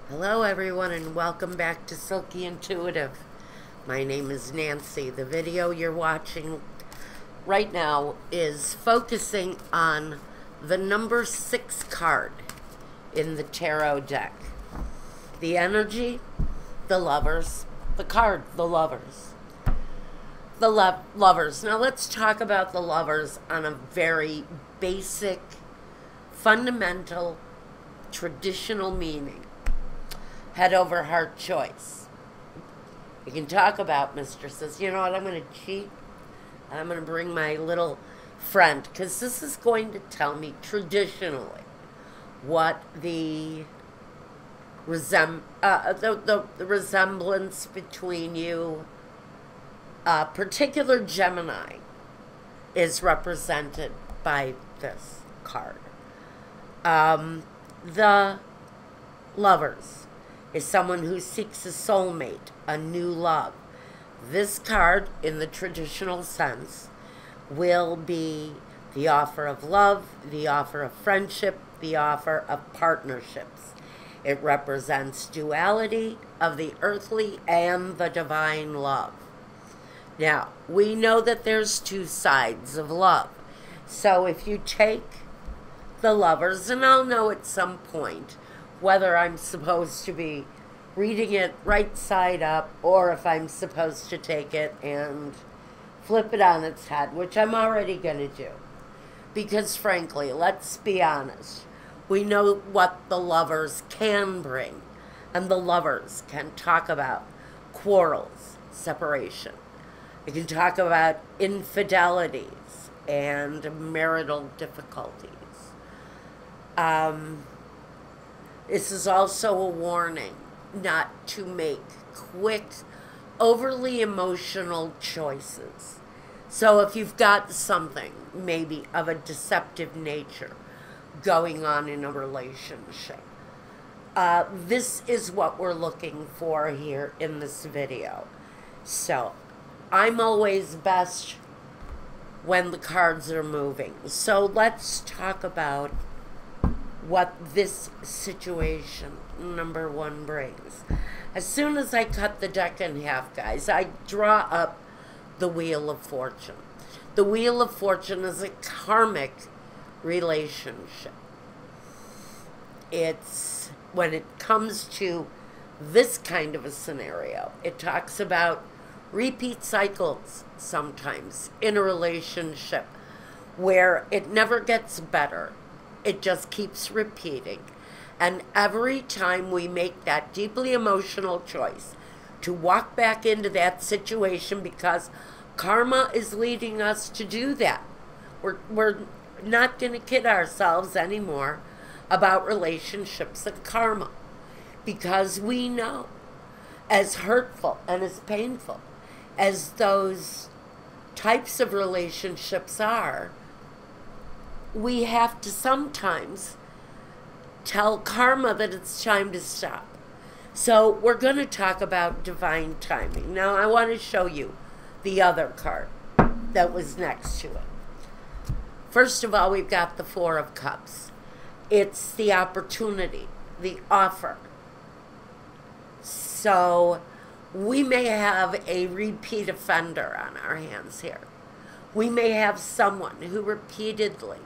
Hello, everyone, and welcome back to Silky Intuitive. My name is Nancy. The video you're watching right now is focusing on the number 6 card in the tarot deck. The energy, the lovers, the card, the lovers. The lovers. Now let's talk about the lovers on a very basic, fundamental, traditional meaning. Head over heart choice. You can talk about mistresses. You know what? I'm going to cheat. And I'm going to bring my little friend, because this is going to tell me traditionally what the resemblance between you, a particular Gemini, is represented by this card. The lovers is someone who seeks a soulmate, a new love. This card, in the traditional sense, will be the offer of love, the offer of friendship, the offer of partnerships. It represents duality of the earthly and the divine love. Now, we know that there's two sides of love. So if you take the lovers, and I'll know at some point whether I'm supposed to be reading it right side up or if I'm supposed to take it and flip it on its head, which I'm already going to do. Because frankly, let's be honest, we know what the lovers can bring, and the lovers can talk about quarrels, separation. We can talk about infidelities and marital difficulties. This is also a warning not to make quick, overly emotional choices. So if you've got something maybe of a deceptive nature going on in a relationship, this is what we're looking for here in this video. So I'm always best when the cards are moving. So let's talk about what this situation, number 1, brings. As soon as I cut the deck in half, guys, I draw up the Wheel of Fortune. The Wheel of Fortune is a karmic relationship. It's, when it comes to this kind of a scenario, it talks about repeat cycles sometimes in a relationship where it never gets better. It just keeps repeating. And every time we make that deeply emotional choice to walk back into that situation, because karma is leading us to do that. We're not going to kid ourselves anymore about relationships and karma, because we know, as hurtful and as painful as those types of relationships are, we have to sometimes tell karma that it's time to stop. So we're going to talk about divine timing. Now I want to show you the other card that was next to it. First of all, we've got the 4 of Cups. It's the opportunity, the offer. So we may have a repeat offender on our hands here. We may have someone who repeatedly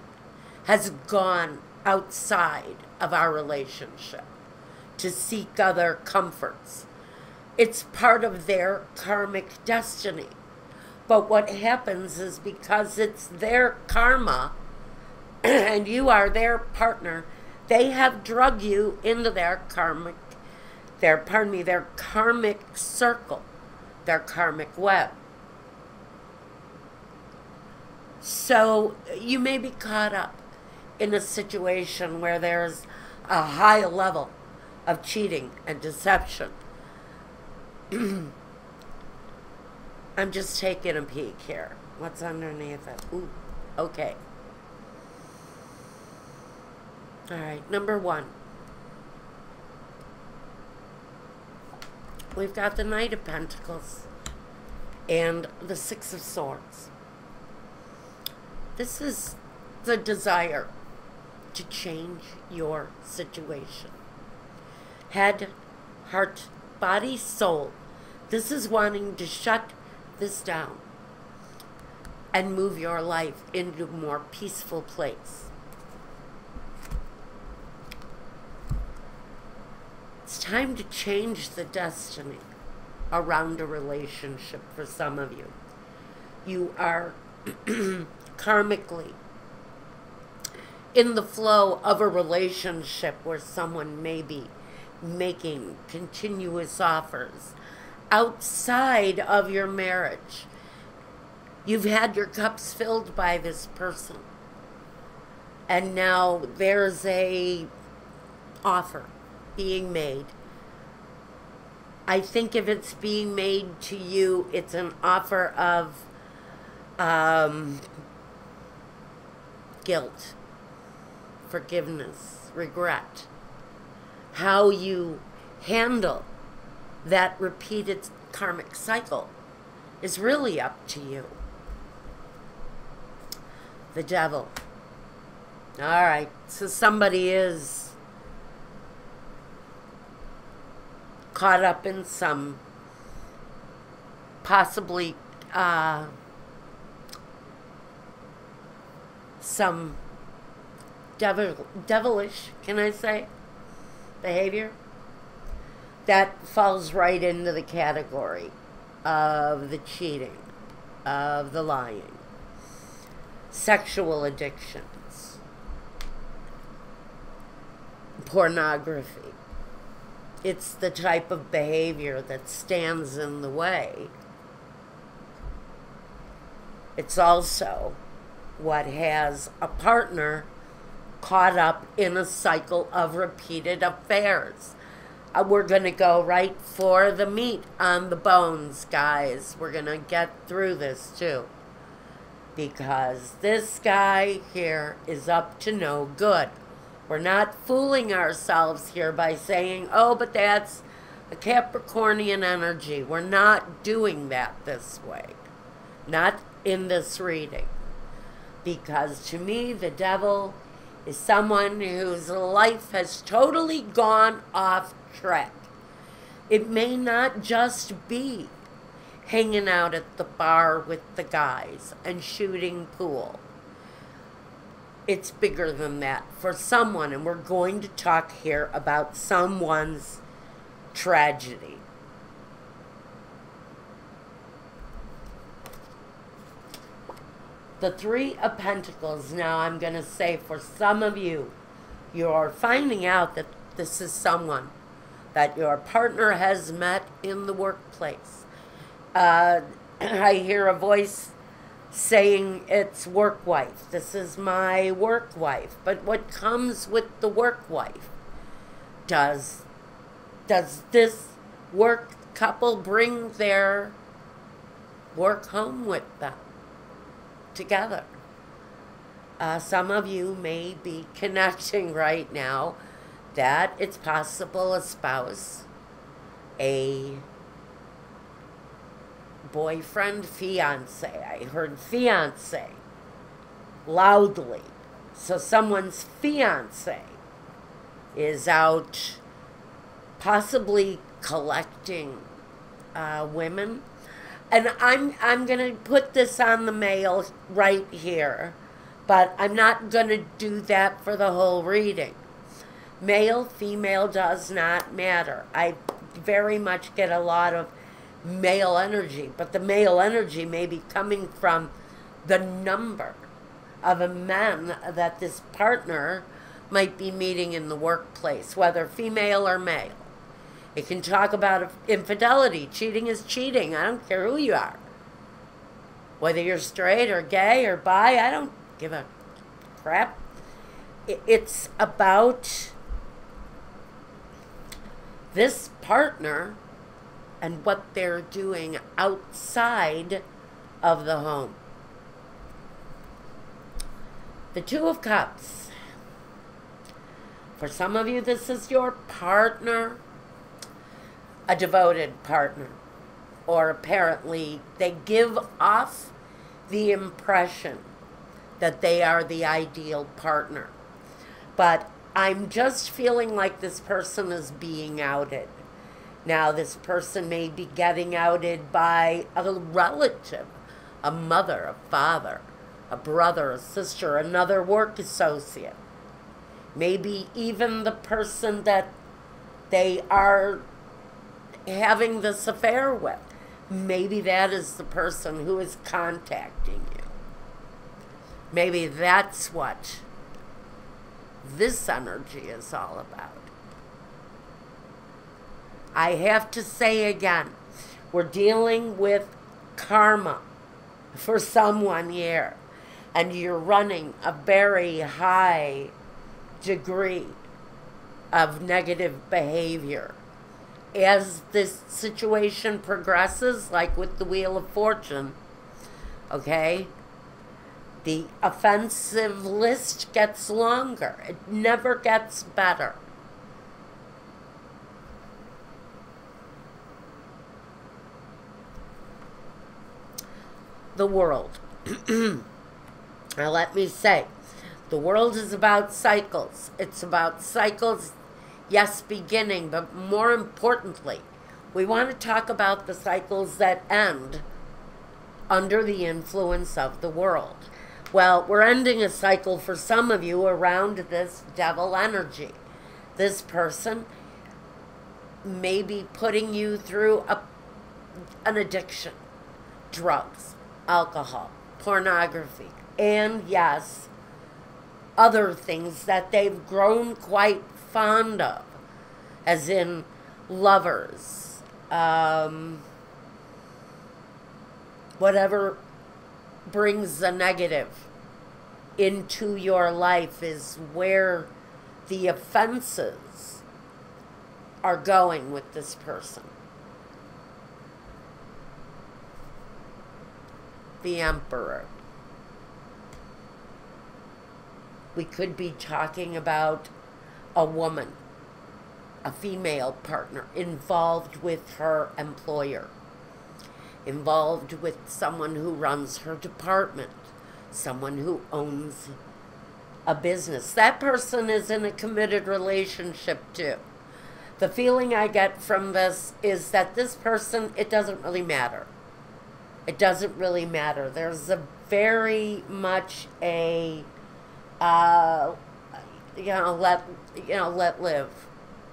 has gone outside of our relationship to seek other comforts. It's part of their karmic destiny. But what happens is, because it's their karma and you are their partner, they have drug you into their karmic circle, their karmic web. So you may be caught up in a situation where there's a high level of cheating and deception. I'm just taking a peek here. What's underneath it? Ooh, okay. All right, number 1. We've got the Knight of Pentacles and the 6 of Swords. This is the desire to change your situation. Head, heart, body, soul. This is wanting to shut this down and move your life into a more peaceful place. It's time to change the destiny around a relationship for some of you. You are karmically in the flow of a relationship where someone may be making continuous offers outside of your marriage. You've had your cups filled by this person, and now there's a offer being made. I think if it's being made to you, it's an offer of guilt, forgiveness, regret. How you handle that repeated karmic cycle is really up to you. The devil. All right, so somebody is caught up in some possibly some devilish, can I say, behavior that falls right into the category of the cheating, of the lying, sexual addictions, pornography. It's the type of behavior that stands in the way. It's also what has a partner caught up in a cycle of repeated affairs. We're going to go right for the meat on the bones, guys. We're going to get through this too. Because this guy here is up to no good. We're not fooling ourselves here by saying, oh, but that's a Capricornian energy. We're not doing that this way. Not in this reading. Because to me, the devil is someone whose life has totally gone off track. It may not just be hanging out at the bar with the guys and shooting pool. It's bigger than that for someone, and we're going to talk here about someone's tragedy. The Three of Pentacles. Now I'm going to say for some of you, you're finding out that this is someone that your partner has met in the workplace. I hear a voice saying it's work wife. This is my work wife. But what comes with the work wife? Does this work couple bring their work home with them together? Some of you may be connecting right now that it's possible a spouse, a boyfriend, fiance. I heard fiance loudly. So someone's fiance is out possibly collecting women. And I'm going to put this on the male right here, but I'm not going to do that for the whole reading. Male, female does not matter. I very much get a lot of male energy, but the male energy may be coming from the number of men that this partner might be meeting in the workplace, whether female or male. It can talk about infidelity. Cheating is cheating. I don't care who you are. Whether you're straight or gay or bi, I don't give a crap. It's about this partner and what they're doing outside of the home. The Two of Cups. For some of you, this is your partner, a devoted partner, or apparently they give off the impression that they are the ideal partner. But I'm just feeling like this person is being outed. Now, this person may be getting outed by a relative, a mother, a father, a brother, a sister, another work associate. Maybe even the person that they are having this affair with. Maybe that is the person who is contacting you. Maybe that's what this energy is all about. I have to say again, we're dealing with karma for someone here, and you're running a very high degree of negative behavior. As this situation progresses, like with the Wheel of Fortune, okay, the offensive list gets longer. It never gets better. The world. Now let me say, the world is about cycles. It's about cycles, yes, beginning, but more importantly, we want to talk about the cycles that end under the influence of the world. Well, we're ending a cycle for some of you around this devil energy. This person may be putting you through an addiction, drugs, alcohol, pornography, and yes, other things that they've grown quite fond of, as in lovers, whatever brings the negative into your life is where the offenses are going with this person. The Emperor. We could be talking about a woman, a female partner, involved with her employer, involved with someone who runs her department, someone who owns a business. That person is in a committed relationship too. The feeling I get from this is that this person, it doesn't really matter. It doesn't really matter. There's a very much a, let live.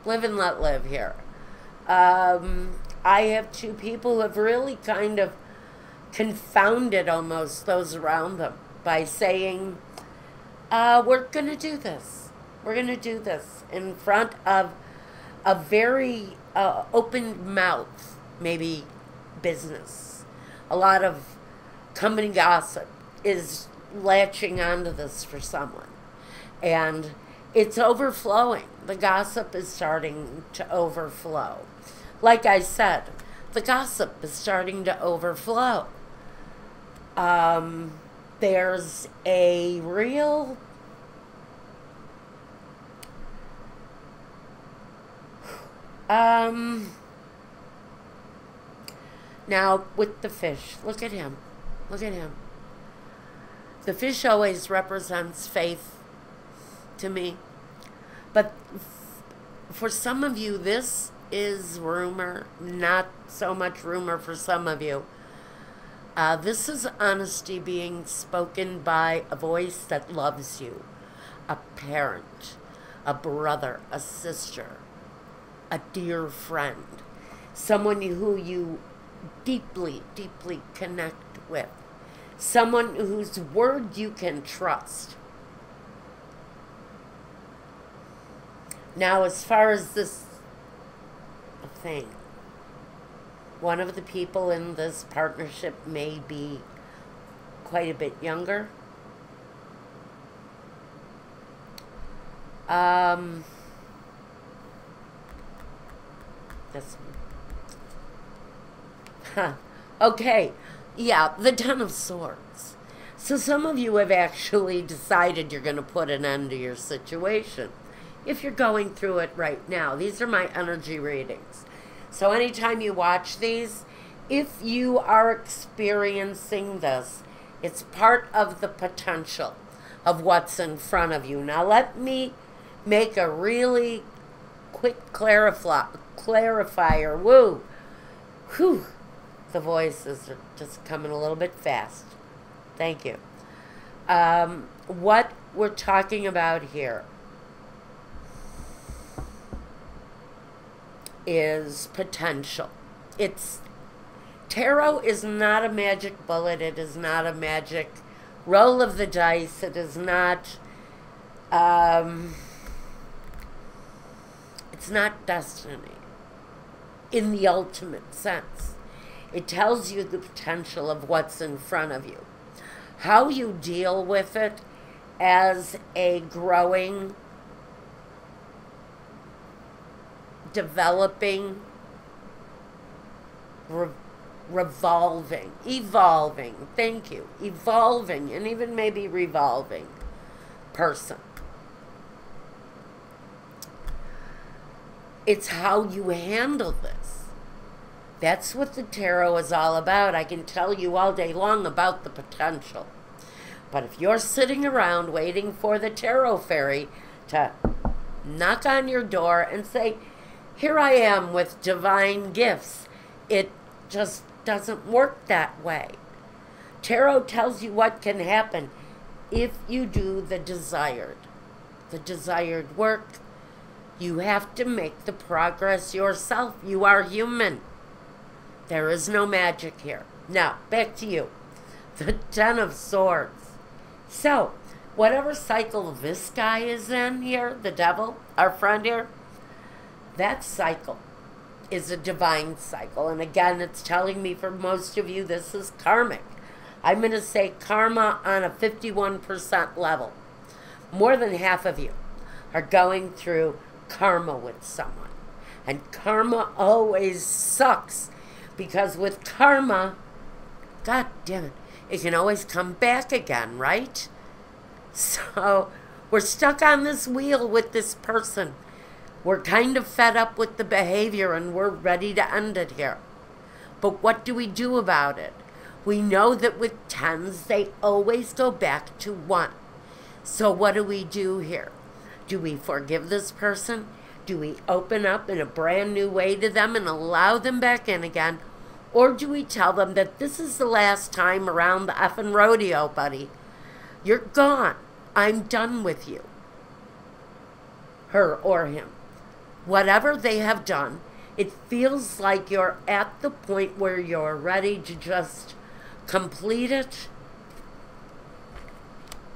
Live and let live here. I have two people who have really kind of confounded almost those around them by saying, we're going to do this. We're going to do this in front of a very open mouth, maybe business. A lot of company gossip is latching onto this for someone. And it's overflowing. The gossip is starting to overflow. Like I said, the gossip is starting to overflow. There's a real now with the fish, look at him. Look at him. The fish always represents faith to me. But for some of you, this is rumor, not so much rumor for some of you. This is honesty being spoken by a voice that loves you, a parent, a brother, a sister, a dear friend, someone who you deeply, deeply connect with, someone whose word you can trust. Now, as far as this thing, one of the people in this partnership may be quite a bit younger. This one. Huh. Okay. Yeah, the Ten of Swords. So some of you have actually decided you're going to put an end to your situation. If you're going through it right now. These are my energy readings. So anytime you watch these, if you are experiencing this, it's part of the potential of what's in front of you. Now let me make a really quick clarifier. Woo! Whew! The voices are just coming a little bit fast. Thank you. What we're talking about here is potential. Tarot is not a magic bullet. It is not a magic roll of the dice. It is not, it's not destiny in the ultimate sense. It tells you the potential of what's in front of you. How you deal with it as a growing, developing, evolving, thank you, evolving, and even maybe revolving person. It's how you handle this. That's what the tarot is all about. I can tell you all day long about the potential. But if you're sitting around waiting for the tarot fairy to knock on your door and say, here I am with divine gifts, it just doesn't work that way. Tarot tells you what can happen if you do the desired work. You have to make the progress yourself. You are human. There is no magic here. Now, back to you. The Ten of Swords. So, whatever cycle this guy is in here, the devil, our friend here, that cycle is a divine cycle. And again, it's telling me for most of you, this is karmic. I'm going to say karma on a 51% level. More than half of you are going through karma with someone. And karma always sucks. Because with karma, God damn it, it can always come back again, right? So we're stuck on this wheel with this person. We're kind of fed up with the behavior and we're ready to end it here. But what do we do about it? We know that with tens, they always go back to one. So what do we do here? Do we forgive this person? Do we open up in a brand new way to them and allow them back in again? Or do we tell them that this is the last time around the effing rodeo, buddy? You're gone. I'm done with you. Her or him. Whatever they have done, it feels like you're at the point where you're ready to just complete it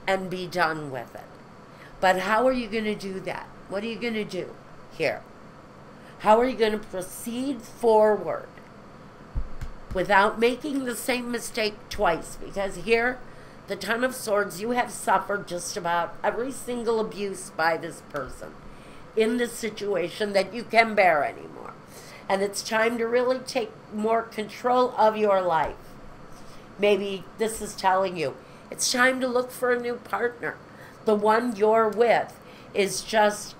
and be done with it. But how are you going to do that? What are you going to do here? How are you going to proceed forward without making the same mistake twice? Because here, the Ten of Swords, you have suffered just about every single abuse by this person in this situation that you can bear anymore. And it's time to really take more control of your life. Maybe this is telling you it's time to look for a new partner. The one you're with is just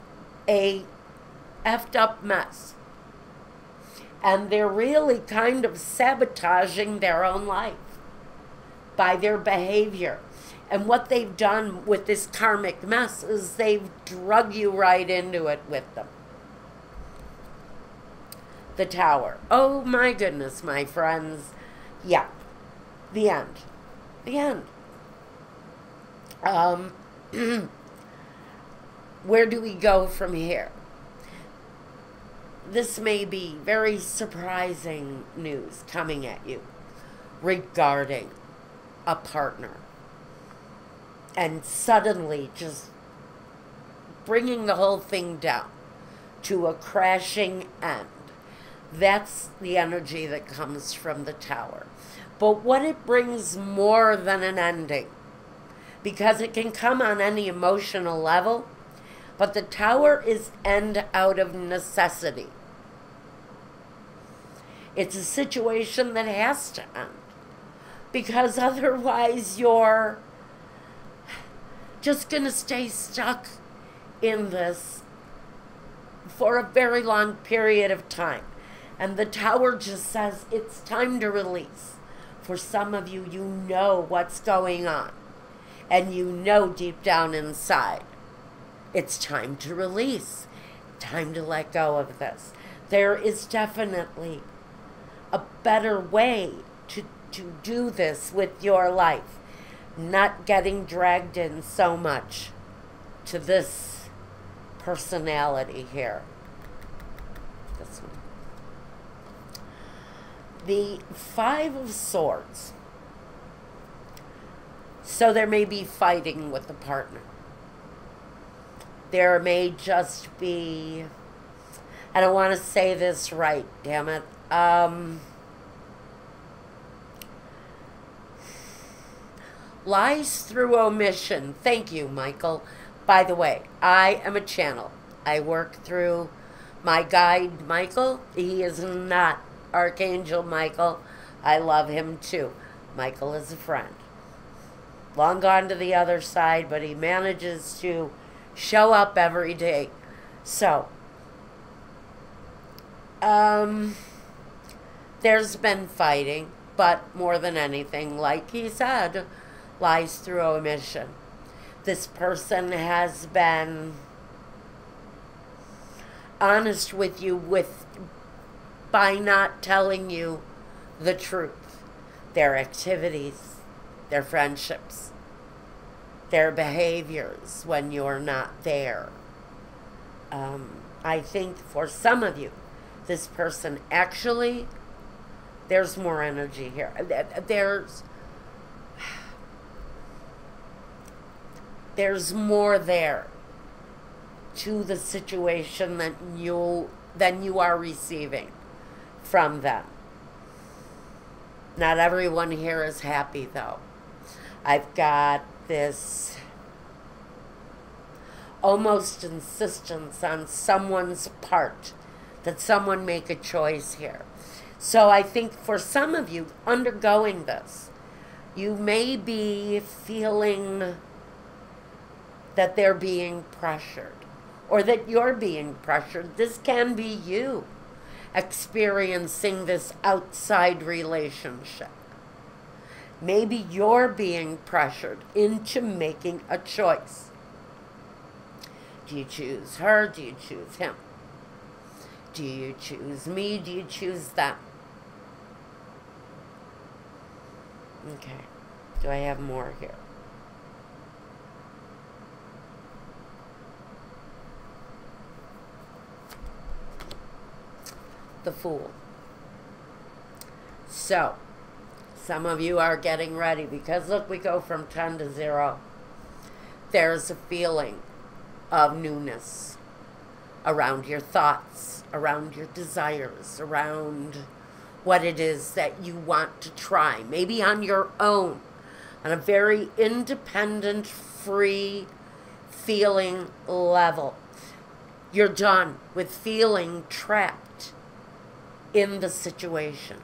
a effed up mess. And they're really kind of sabotaging their own life by their behavior. And what they've done with this karmic mess is they've drug you right into it with them. The Tower. Oh my goodness, my friends. Yeah. The end. The end. Where do we go from here? This may be very surprising news coming at you regarding a partner. And suddenly just bringing the whole thing down to a crashing end. That's the energy that comes from the Tower. But what it brings more than an ending, because it can come on any emotional level, but the Tower is end out of necessity. It's a situation that has to end, because otherwise you're just going to stay stuck in this for a very long period of time. And the Tower just says it's time to release. For some of you, you know what's going on. And you know deep down inside It's time to release, time to let go of this. There is definitely a better way to do this with your life, not getting dragged in so much to this personality here. This one. The Five of Swords. So there may be fighting with the partner. There may just be, I don't want to say this right, damn it. Lies through omission. Thank you, Michael. By the way, I am a channel. I work through my guide, Michael. He is not Archangel Michael. I love him too. Michael is a friend. Long gone to the other side, but he manages to show up every day. So, there's been fighting, but more than anything, like he said, lies through omission. This person has been honest with you by not telling you the truth. Their activities, their friendships, their behaviors when you're not there. I think for some of you, this person actually, there's more energy here. There's more there to the situation than you are receiving from them. Not everyone here is happy, though. I've got this almost insistence on someone's part, that someone make a choice here. So I think for some of you undergoing this, you may be feeling that they're being pressured, or that you're being pressured. This can be you experiencing this outside relationship. Maybe you're being pressured into making a choice. Do you choose her? Do you choose him? Do you choose me? Do you choose them? Okay. Do I have more here? The Fool. So, some of you are getting ready because look, we go from 10 to 0. There's a feeling of newness around your thoughts, around your desires, around what it is that you want to try, maybe on your own, on a very independent, free feeling level. You're done with feeling trapped in the situation.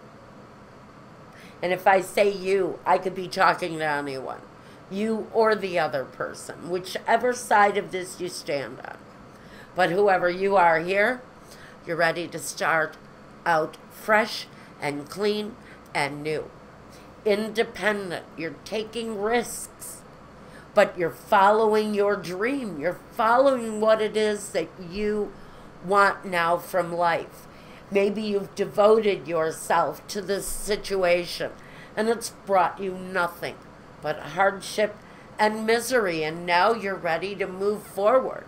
And if I say you, I could be talking to anyone, you or the other person, whichever side of this you stand on. But whoever you are here, you're ready to start out fresh and clean and new. Independent, you're taking risks, but you're following your dream. You're following what it is that you want now from life. Maybe you've devoted yourself to this situation and it's brought you nothing but hardship and misery, and now you're ready to move forward.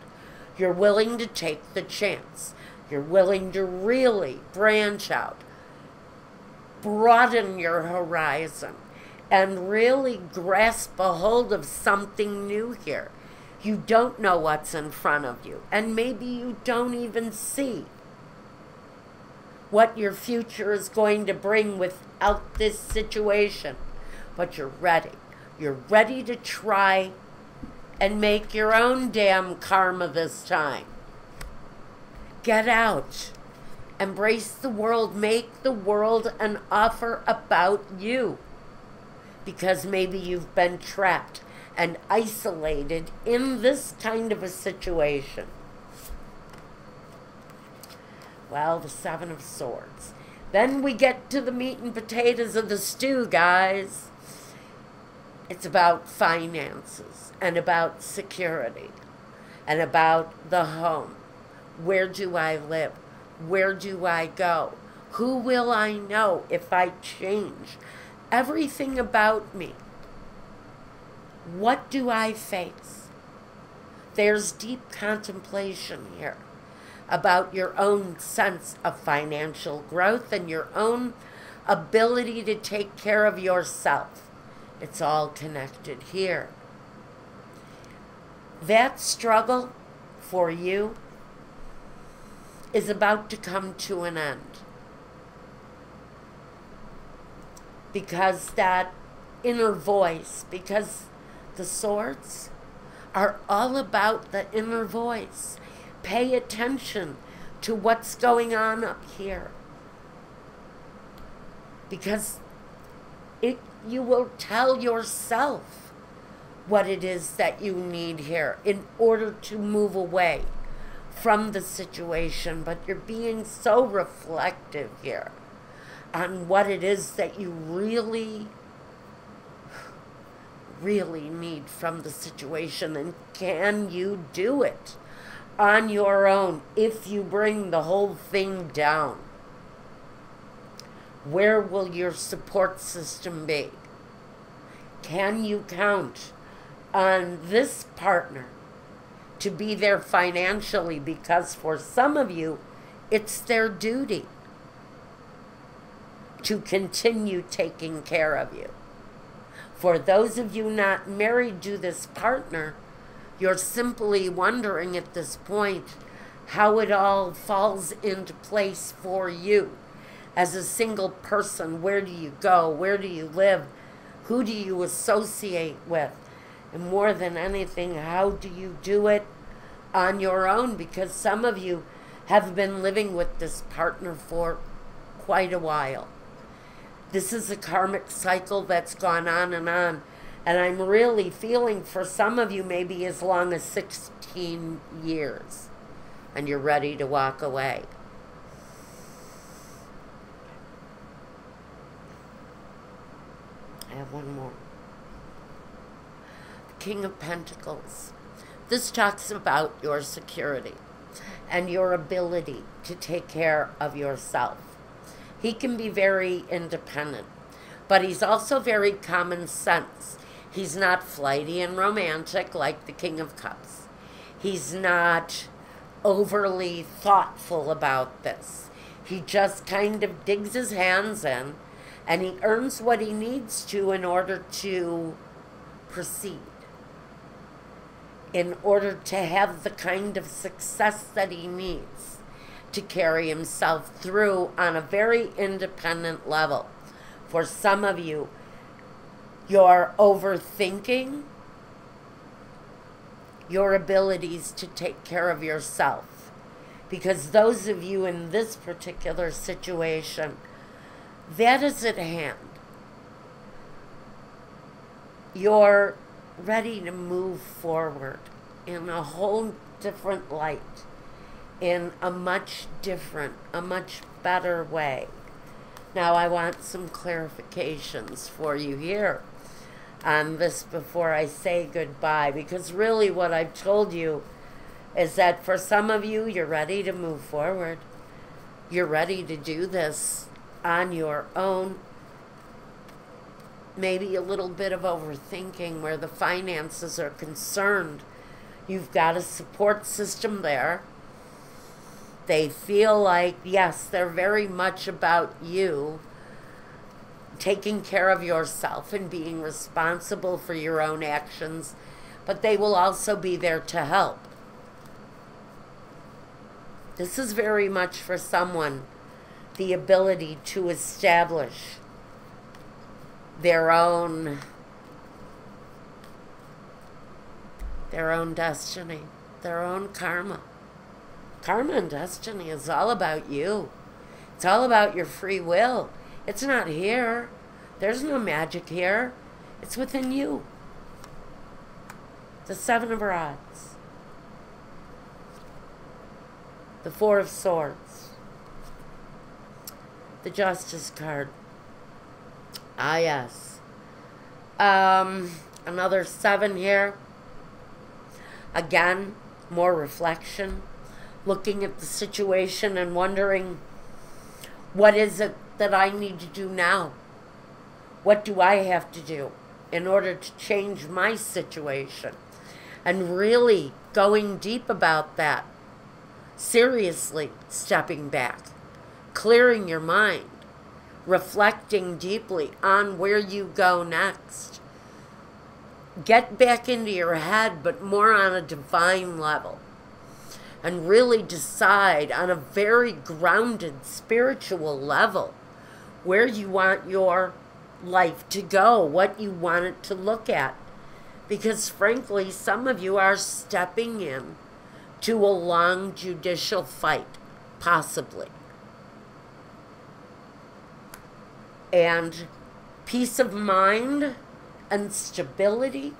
You're willing to take the chance. You're willing to really branch out, broaden your horizon, and really grasp a hold of something new here. You don't know what's in front of you, and maybe you don't even see what your future is going to bring without this situation. But you're ready. You're ready to try and make your own damn karma this time. Get out. Embrace the world. Make the world an offer about you. Because maybe you've been trapped and isolated in this kind of a situation. Well, the Seven of Swords. Then we get to the meat and potatoes of the stew, guys. It's about finances and about security and about the home. Where do I live? Where do I go? Who will I know if I change everything about me? What do I face? There's deep contemplation here about your own sense of financial growth and your own ability to take care of yourself. It's all connected here. That struggle for you is about to come to an end. Because that inner voice, because the swords are all about the inner voice. Pay attention to what's going on up here. Because you will tell yourself what it is that you need here in order to move away from the situation. But you're being so reflective here on what it is that you really need from the situation, and can you do it on your own if you bring the whole thing down? Where will your support system be? Can you count on this partner to be there financially? Because for some of you, it's their duty to continue taking care of you. For those of you not married to this partner, you're simply wondering at this point how it all falls into place for you. As a single person, where do you go? Where do you live? Who do you associate with? And more than anything, how do you do it on your own? Because some of you have been living with this partner for quite a while. This is a karmic cycle that's gone on. And I'm really feeling for some of you maybe as long as 16 years. And you're ready to walk away. I have one more. The King of Pentacles. This talks about your security and your ability to take care of yourself. He can be very independent, but he's also very common sense. He's not flighty and romantic like the King of Cups. He's not overly thoughtful about this. He just kind of digs his hands in, and he earns what he needs to in order to proceed, in order to have the kind of success that he needs to carry himself through on a very independent level. For some of you, you're overthinking your abilities to take care of yourself. Because those of you in this particular situation, that is at hand. You're ready to move forward in a whole different light, in a much different, a much better way. Now I want some clarifications for you here on this before I say goodbye, because really what I've told you is that for some of you, you're ready to move forward. You're ready to do this on your own. Maybe a little bit of overthinking where the finances are concerned. You've got a support system there. They feel like, yes, they're very much about you taking care of yourself and being responsible for your own actions, but they will also be there to help. This is very much for someone, the ability to establish their own destiny, their own karma. Karma and destiny is all about you. It's all about your free will. It's not here. There's no magic here. It's within you. The Seven of Rods. The Four of Swords. The Justice card. Ah, yes. Another 7 here. Again, more reflection, looking at the situation and wondering, what is it that I need to do now? What do I have to do in order to change my situation? And really going deep about that. Seriously stepping back, clearing your mind, reflecting deeply on where you go next. Get back into your head, but more on a divine level. And really decide on a very grounded spiritual level where you want your life to go, what you want it to look at. Because frankly, some of you are stepping in to a long judicial fight, possibly. And peace of mind and stability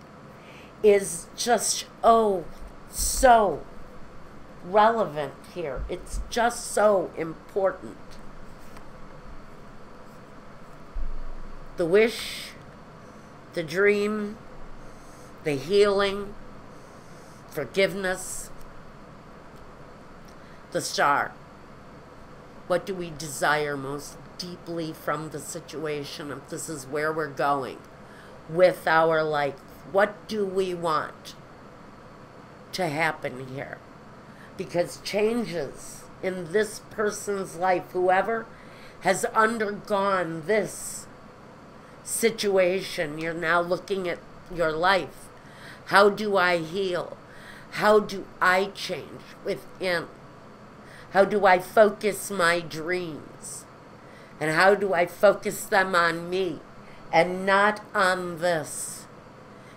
is just, oh, so relevant here. It's just so important. The wish, the dream, the healing, forgiveness, the star. What do we desire most deeply from the situation, if this is where we're going with our life? What do we want to happen here? Because changes in this person's life, whoever has undergone this situation, you're now looking at your life. How do I heal? How do I change within? How do I focus my dreams? And how do I focus them on me and not on this?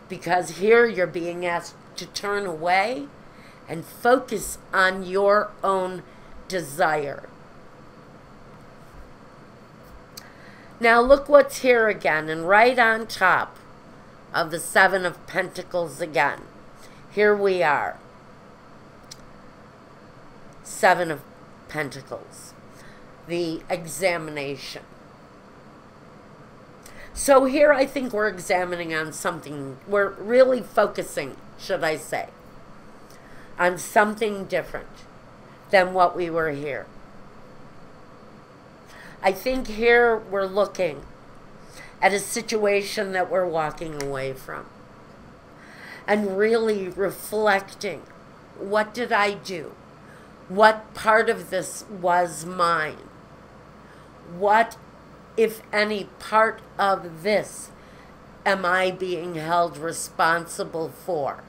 Because here you're being asked to turn away and focus on your own desire. Now look what's here again, and right on top of the Seven of Pentacles again. Here we are. Seven of Pentacles. The examination. So here I think we're examining on something, we're really focusing, should I say, on something different than what we were here. I think here we're looking at a situation that we're walking away from and really reflecting, what did I do? What part of this was mine? What, if any, part of this am I being held responsible for?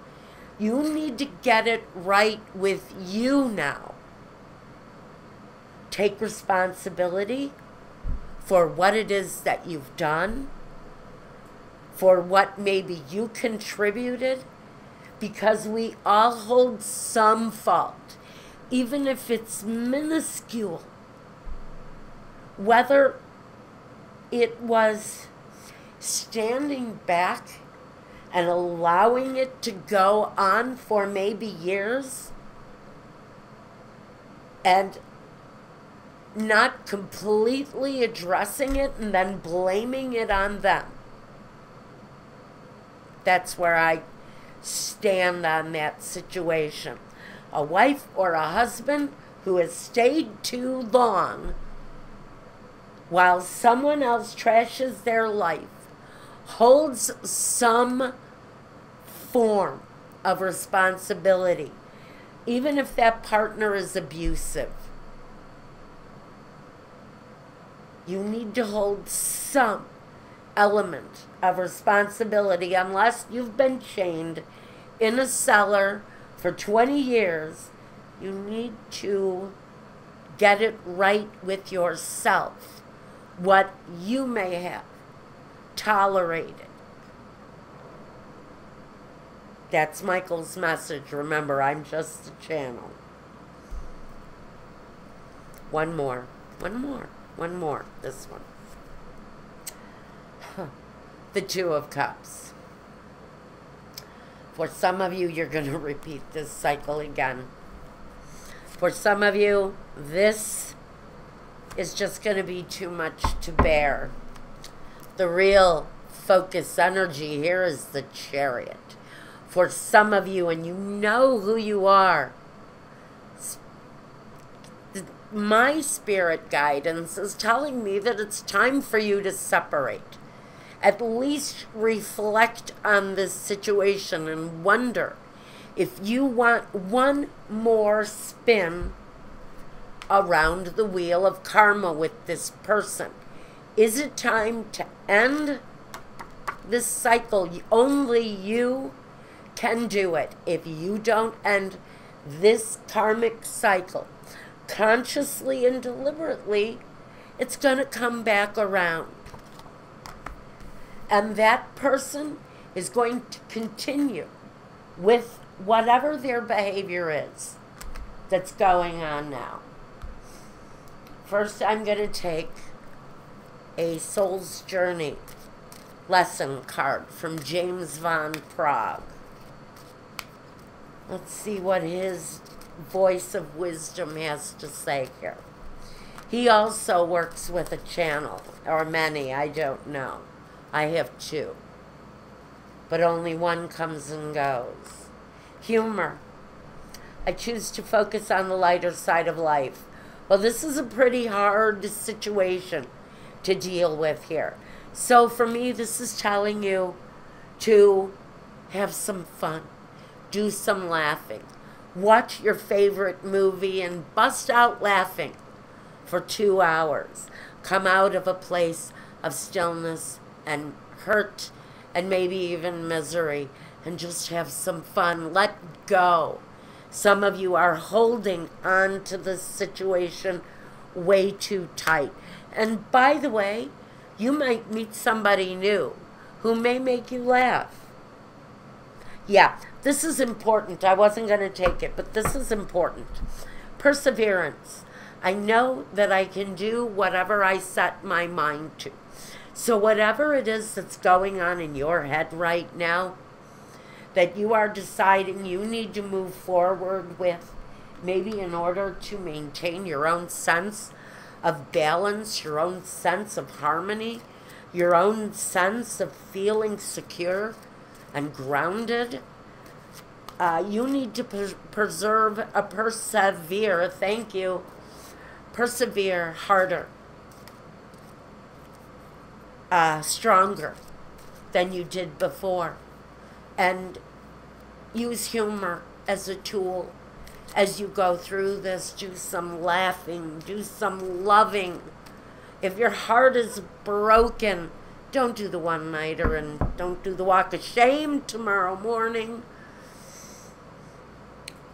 You need to get it right with you now. Take responsibility for what it is that you've done, for what maybe you contributed, because we all hold some fault, even if it's minuscule. Whether it was standing back and allowing it to go on for maybe years and not completely addressing it and then blaming it on them. That's where I stand on that situation. A wife or a husband who has stayed too long while someone else trashes their life holds some form of responsibility, even if that partner is abusive. You need to hold some element of responsibility, unless you've been chained in a cellar for 20 years. You need to get it right with yourself, what you may have tolerated. That's Michael's message. Remember, I'm just a channel. One more. This one. The Two of Cups. For some of you, you're going to repeat this cycle again. For some of you, this is just going to be too much to bear. The real focus energy here is the Chariot. for some of you, and you know who you are. My spirit guidance is telling me that it's time for you to separate. At least reflect on this situation and wonder if you want one more spin around the wheel of karma with this person. Is it time to end this cycle? Only you can do it. If you don't end this karmic cycle consciously and deliberately, it's going to come back around. And that person is going to continue with whatever their behavior is that's going on now. First, I'm going to take a Soul's Journey lesson card from James Van Prague. Let's see what his voice of wisdom has to say here. He also works with a channel, or many, I don't know. I have two, but only one comes and goes. Humor. I choose to focus on the lighter side of life. Well, this is a pretty hard situation to deal with here. So for me, this is telling you to have some fun, do some laughing. Watch your favorite movie and bust out laughing for 2 hours. Come out of a place of stillness and hurt and maybe even misery and just have some fun. Let go. Some of you are holding on to this situation way too tight. And by the way, you might meet somebody new who may make you laugh. Yeah, this is important. I wasn't going to take it, but this is important. Perseverance. I know that I can do whatever I set my mind to. So whatever it is that's going on in your head right now, that you are deciding you need to move forward with, maybe in order to maintain your own sense of balance, your own sense of harmony, your own sense of feeling secure and grounded, you need to persevere, thank you, persevere harder, stronger than you did before. And use humor as a tool as you go through this. Do some laughing, do some loving. If your heart is broken, don't do the one-nighter and don't do the walk of shame tomorrow morning.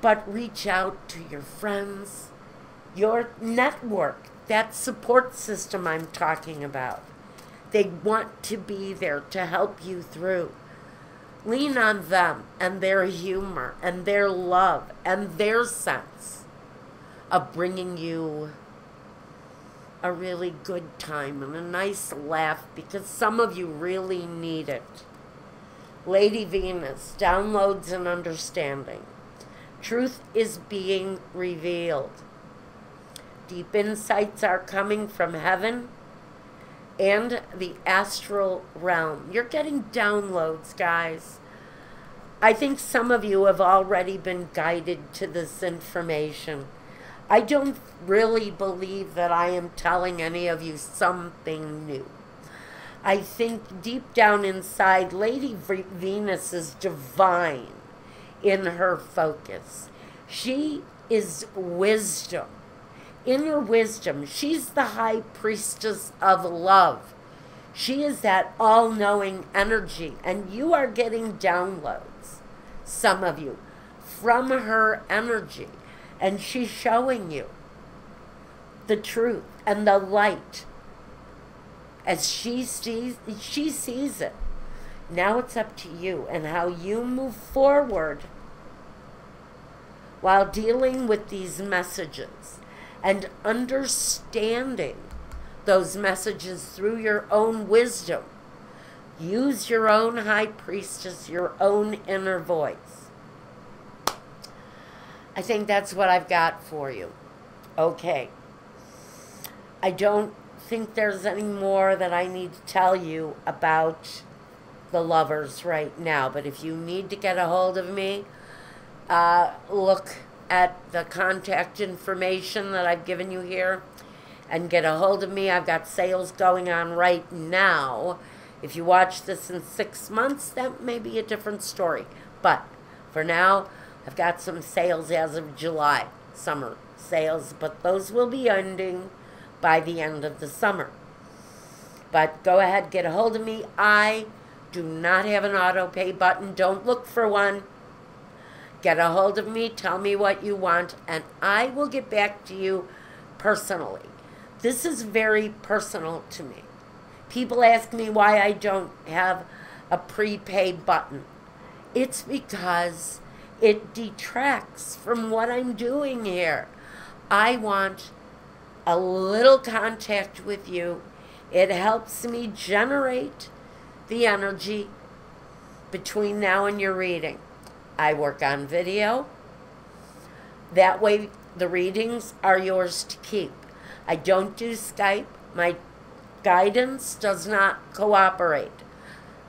But reach out to your friends, your network, that support system I'm talking about. They want to be there to help you through. Lean on them and their humor and their love and their sense of bringing you a really good time and a nice laugh, because some of you really need it. Lady Venus, downloads and understanding. Truth is being revealed. Deep insights are coming from heaven and the astral realm. You're getting downloads, guys. I think some of you have already been guided to this information. I don't really believe that I am telling any of you something new. I think deep down inside, Lady Venus is divine in her focus. She is wisdom. Inner wisdom. She's the high priestess of love. She is that all-knowing energy, and you are getting downloads, some of you, from her energy, and she's showing you the truth and the light as she sees it. Now it's up to you and how you move forward while dealing with these messages and understanding those messages through your own wisdom. Use your own high priestess, your own inner voice. I think that's what I've got for you. Okay. I don't think there's any more that I need to tell you about the lovers right now. But if you need to get a hold of me, look at the contact information that I've given you here and get a hold of me. I've got sales going on right now. If you watch this in 6 months, that may be a different story. But for now, I've got some sales as of July, summer sales, but those will be ending by the end of the summer. But go ahead, get a hold of me. I do not have an auto pay button. Don't look for one. Get a hold of me, tell me what you want, and I will get back to you personally. This is very personal to me. People ask me why I don't have a prepay button. It's because it detracts from what I'm doing here. I want a little contact with you. It helps me generate the energy between now and your reading. I work on video. That way the readings are yours to keep. I don't do Skype. My guidance does not cooperate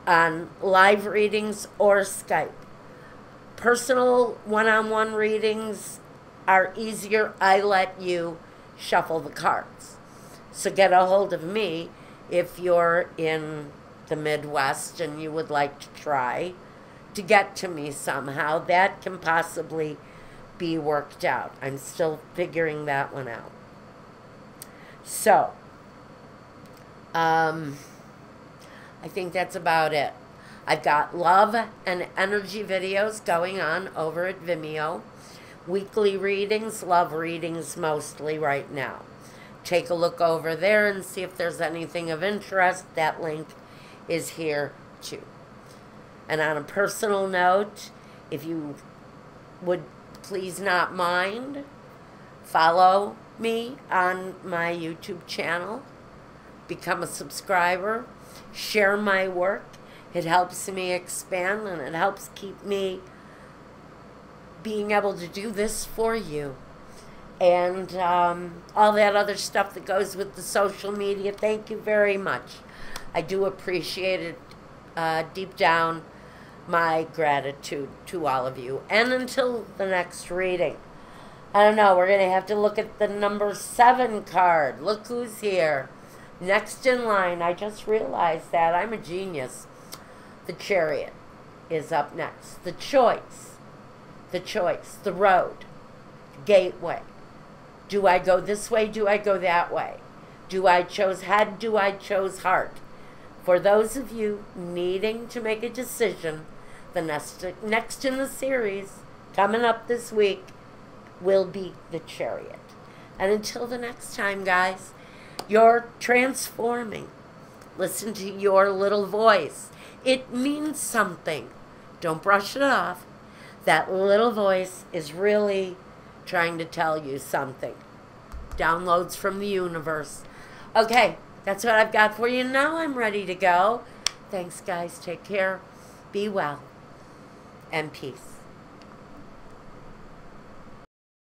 on live readings or Skype. Personal one-on-one readings are easier. I let you shuffle the cards. So get a hold of me if you're in the Midwest and you would like to try to get to me somehow. That can possibly be worked out. I'm still figuring that one out. So, I think that's about it. I've got love and energy videos going on over at Vimeo. Weekly readings, love readings mostly right now. Take a look over there and see if there's anything of interest. That link is here too. And on a personal note, if you would please not mind, follow me on my YouTube channel, become a subscriber, share my work. It helps me expand and it helps keep me being able to do this for you. And all that other stuff that goes with the social media. Thank you very much. I do appreciate it deep down. My gratitude to all of you. And until the next reading, I don't know, we're going to have to look at the number 7 card. Look who's here. Next in line. I just realized that. I'm a genius. The Chariot is up next. The choice. The choice. The road. Gateway. Do I go this way? Do I go that way? Do I choose head? Do I choose heart? For those of you needing to make a decision, the next in the series, coming up this week, will be the Chariot. And until the next time, guys, you're transforming. Listen to your little voice. It means something. Don't brush it off. That little voice is really trying to tell you something. Downloads from the universe. Okay, that's what I've got for you. Now I'm ready to go. Thanks, guys. Take care. Be well. And peace.